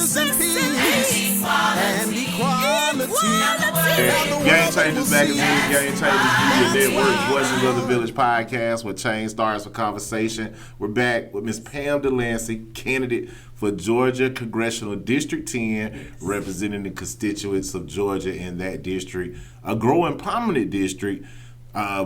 justice and peace and equality. Game Changers Magazine, Game Changers Media Network, Voices of the Village podcast, where change starts with conversation. We're back with Ms. Pam Delancy, candidate for Georgia Congressional District 10, representing the constituents of Georgia in that district, a growing prominent district.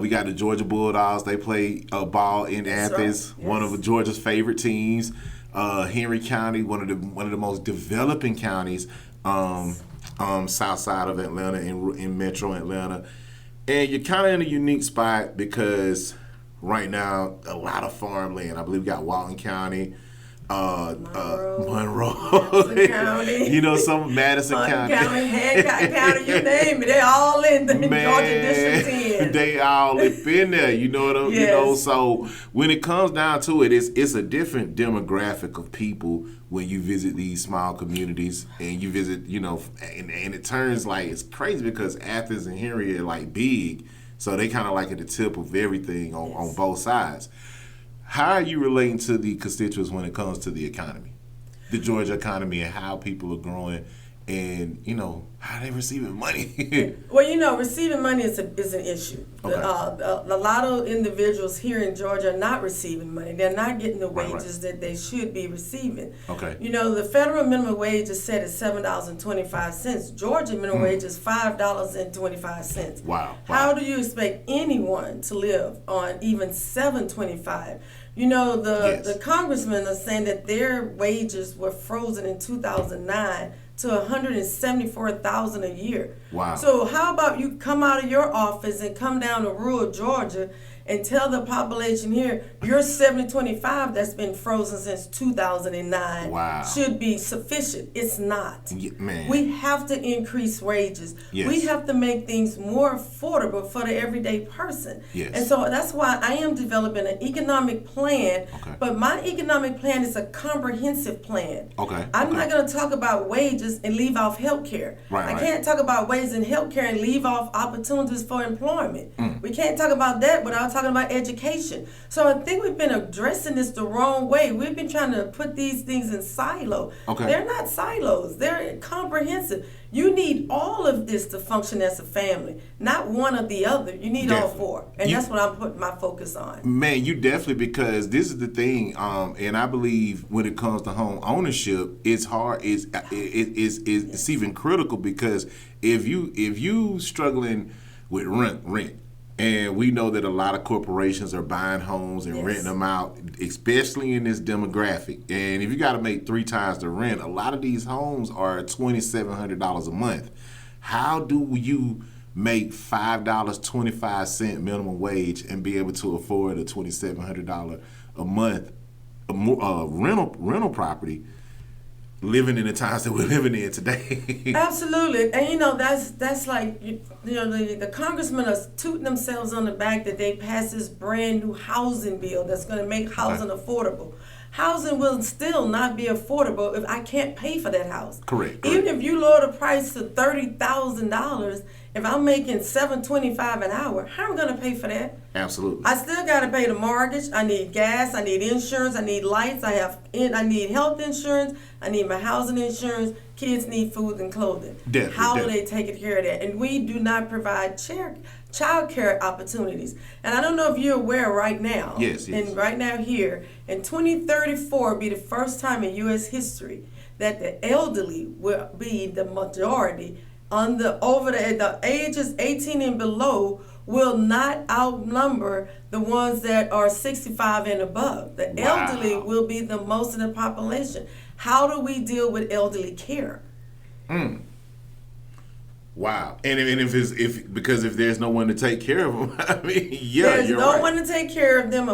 We got the Georgia Bulldogs. They play ball in Athens, one of Georgia's favorite teams. Henry County, one of the most developing counties, south side of Atlanta, in metro Atlanta. And you're kind of in a unique spot because right now, a lot of farmland. I believe we got Walton County, Monroe County. You know, some Madison County, Hancock County, you name it, they all in the Georgia District 10. They all up in there, you know what I mean? Yes. You know, so when it comes down to it, it's a different demographic of people when you visit these small communities and you visit, you know, and it turns like it's crazy because Athens and Henry are like big, so they kind of like at the tip of everything on both sides. How are you relating to the constituents when it comes to the economy, the Georgia economy, and how people are growing, and you know how they receiving money? Well, you know, receiving money is an issue. Okay. A lot of individuals here in Georgia are not receiving money. They're not getting the wages that they should be receiving. Okay. You know, the federal minimum wage is set at $7.25. Georgia minimum wage is $5.25. Wow. How do you expect anyone to live on even $7.25? You know, the congressmen are saying that their wages were frozen in 2009 to $174,000 a year. Wow. So how about you come out of your office and come down to rural Georgia and tell the population here your $7.25 that's been frozen since 2009 should be sufficient. It's not. Yeah, man. We have to increase wages. Yes. We have to make things more affordable for the everyday person. Yes. And so that's why I am developing an economic plan. Okay. But my economic plan is a comprehensive plan. Okay. I'm not going to talk about wages and leave off health care. I can't talk about wages and health care and leave off opportunities for employment. We can't talk about that without talking about education. So I think we've been addressing this the wrong way. We've been trying to put these things in silo. Okay. They're not silos. They're comprehensive. You need all of this to function as a family, not one or the other. You need all four. And that's what I'm putting my focus on. Man, you definitely, because this is the thing, and I believe when it comes to home ownership, it's hard. It's even critical because if you struggling with rent, and we know that a lot of corporations are buying homes and renting them out, especially in this demographic. And if you got to make 3 times the rent, a lot of these homes are $2,700 a month. How do you make $5.25 minimum wage and be able to afford a $2,700 a month rental property? Living in the times that we're living in today. Absolutely. And you know, that's like, you know, the congressmen are tooting themselves on the back that they passed this brand new housing bill that's going to make housing affordable. Housing will still not be affordable if I can't pay for that house. Correct. Even if you lower the price to $30,000, if I'm making $7.25 an hour, how am I going to pay for that? Absolutely. I still got to pay the mortgage. I need gas. I need insurance. I need lights. I need health insurance. I need my housing insurance. Kids need food and clothing. How do they take care of that? And we do not provide child care opportunities. And I don't know if you're aware right now. Yes. And right now here, in 2034 will be the first time in U.S. history that the elderly will be the majority over the ages 18 and below will not outnumber the ones that are 65 and above. The elderly will be the most of the population. How do we deal with elderly care? Wow. And if there's no one to take care of them, I mean, there's no one to take care of them.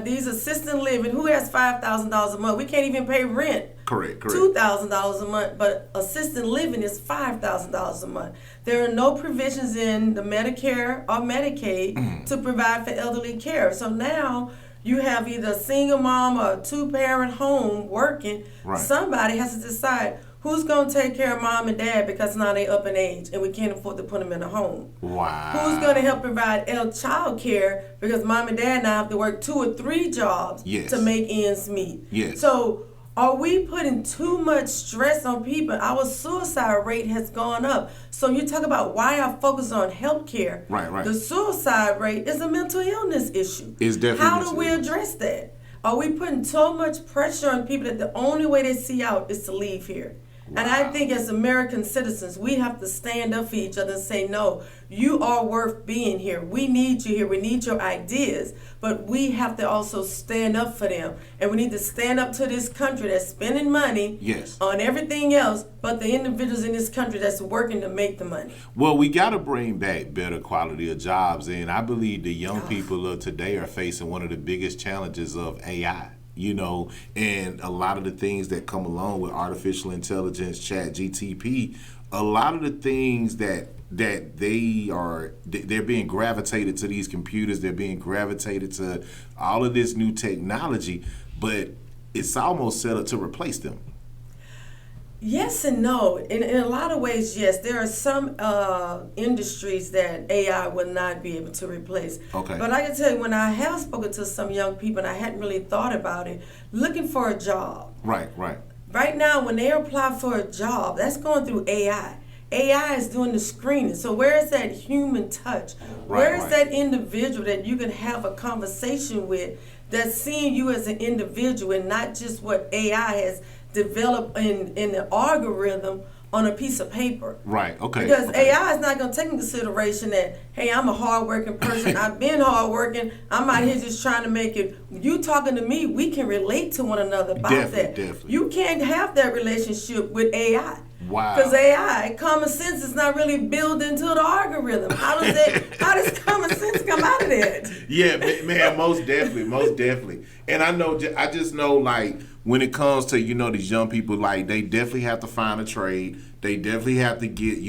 These assisted living, who has $5,000 a month? We can't even pay rent. Correct. $2,000 a month, but assisted living is $5,000 a month. There are no provisions in the Medicare or Medicaid to provide for elderly care. So now you have either a single mom or a 2-parent home working. Somebody has to decide who's going to take care of mom and dad because now they up in age and we can't afford to put them in a home. Wow. Who's going to help provide child care because mom and dad now have to work 2 or 3 jobs to make ends meet. Yes. So Are we putting too much stress on people? Our suicide rate has gone up. So you talk about why I focus on healthcare. Right. The suicide rate is a mental illness issue. It's definitely How mental do we illness. address that? Are we putting so much pressure on people that the only way they see out is to leave here? And I think as American citizens, we have to stand up for each other and say, no, you are worth being here. We need you here. We need your ideas. But we have to also stand up for them. And we need to stand up to this country that's spending money on everything else, but the individuals in this country that's working to make the money. Well, we got to bring back better quality of jobs. And I believe the young people of today are facing one of the biggest challenges of AI. And a lot of the things that come along with artificial intelligence, chat GTP, a lot of the things that they're being gravitated to these computers, they're being gravitated to all of this new technology, but it's almost set up to replace them. Yes and no. In a lot of ways, yes. There are some industries that AI will not be able to replace. Okay. But I can tell you, when I have spoken to some young people, and I hadn't really thought about it, looking for a job. Right. Right now, when they apply for a job, that's going through AI. AI is doing the screening. So where is that human touch? Where is that individual that you can have a conversation with that's seeing you as an individual and not just what AI has develop in the algorithm on a piece of paper. Right, okay. Because AI is not going to take into consideration that, hey, I'm a hardworking person. I've been hardworking. I'm out here just trying to make it. You talking to me, we can relate to one another about that. Definitely. You can't have that relationship with AI. Wow. Because AI, common sense is not really built into the algorithm. How does common sense come out of that? Yeah, man, most definitely. And I just know, like, when it comes to, these young people, like, they definitely have to find a trade. They definitely have to get,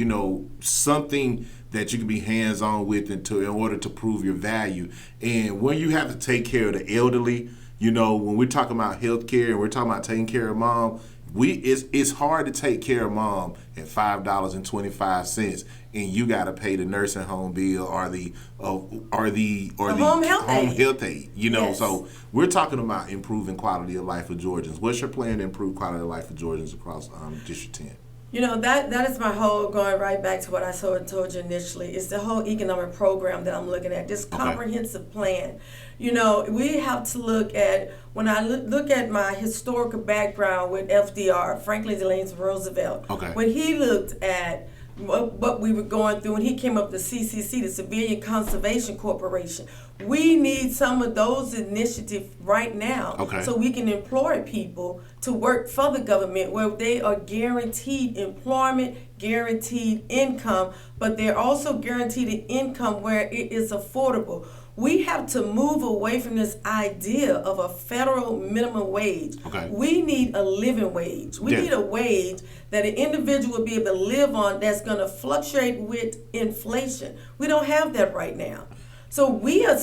something that you can be hands-on with in order to prove your value. And when you have to take care of the elderly, when we're talking about healthcare and we're talking about taking care of mom, it's hard to take care of mom at $5.25, and you got to pay the nursing home bill or the home health aid. Yes. So we're talking about improving quality of life for Georgians. What's your plan to improve quality of life for Georgians across District 10? That is my whole, going right back to what I told you initially, it's the whole economic program that I'm looking at, this comprehensive plan. We have to look at, when I look at my historical background with FDR, Franklin Delano Roosevelt, when he looked at what we were going through, and he came up with the CCC, the Civilian Conservation Corporation. We need some of those initiatives right now so we can employ people to work for the government where they are guaranteed employment, guaranteed income, but they're also guaranteed an income where it is affordable. We have to move away from this idea of a federal minimum wage. We need a living wage. We need a wage that an individual will be able to live on that's going to fluctuate with inflation. We don't have that right now. So we are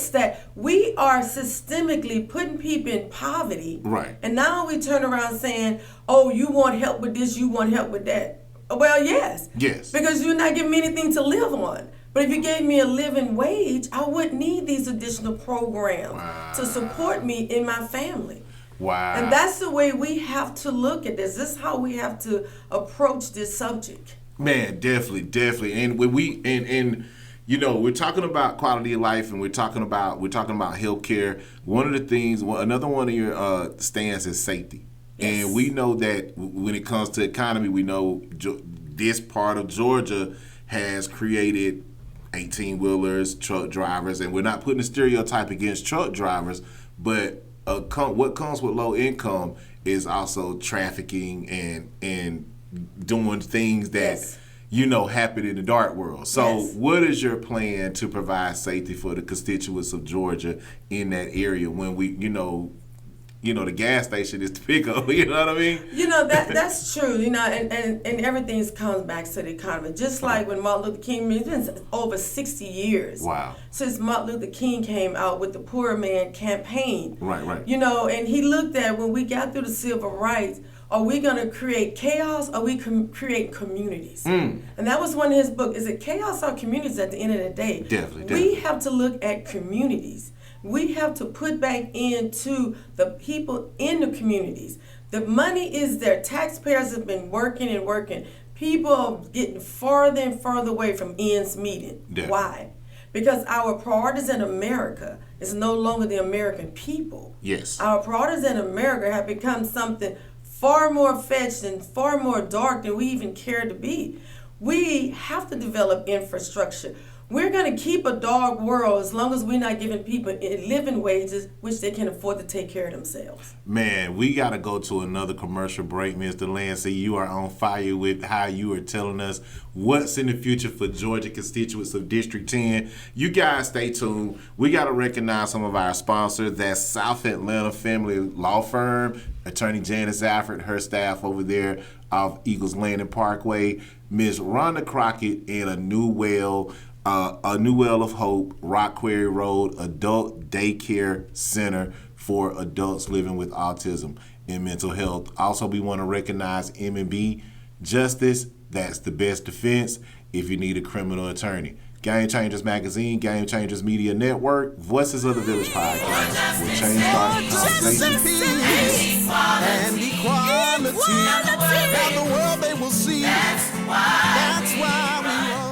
systemically putting people in poverty. Right. And now we turn around saying, oh, you want help with this, you want help with that. Well, yes. Because you're not giving me anything to live on. But if you gave me a living wage, I wouldn't need these additional programs to support me in my family. Wow. And that's the way we have to look at this. This is how we have to approach this subject. Man, definitely. And when we're talking about quality of life, and we're talking about healthcare. One of the things, another one of your stands is safety. Yes. And we know that when it comes to economy, we know this part of Georgia has created 18-wheelers, truck drivers, and we're not putting a stereotype against truck drivers, but what comes with low income is also trafficking and doing things that happen in the dark world. So what is your plan to provide safety for the constituents of Georgia in that area when we, the gas station is the pickup, you know what I mean? That's true, and everything comes back to the economy. Just like when Martin Luther King, it's been over 60 years since Martin Luther King came out with the Poor Man campaign. Right. And he looked at, when we got through the civil rights, are we going to create chaos or are we create communities? And that was one of his books. Is it chaos or communities at the end of the day? Definitely. We have to look at communities. We have to put back into the people in the communities. The money is there. Taxpayers have been working and working. People are getting farther and farther away from ends meeting. Yeah. Why? Because our priorities in America is no longer the American people. Yes. Our priorities in America have become something far more fetched and far more dark than we even care to be. We have to develop infrastructure. We're going to keep a dog world as long as we're not giving people living wages which they can afford to take care of themselves. Man, we got to go to another commercial break, Mr. Delancy. You are on fire with how you are telling us what's in the future for Georgia constituents of District 10. You guys stay tuned. We got to recognize some of our sponsors. That's South Atlanta Family Law Firm, Attorney Janice Alfred, her staff over there off Eagles Landing Parkway, Ms. Rhonda Crockett, and a new well of Hope, Rock Quarry Road Adult Daycare Center for adults living with autism and mental health. Also, we want to recognize M&B Justice. That's the best defense if you need a criminal attorney. Game Changers Magazine, Game Changers Media Network, Voices of the Village Podcast. We'll change our conversation. And equality. Now the world they will see. That's why we are.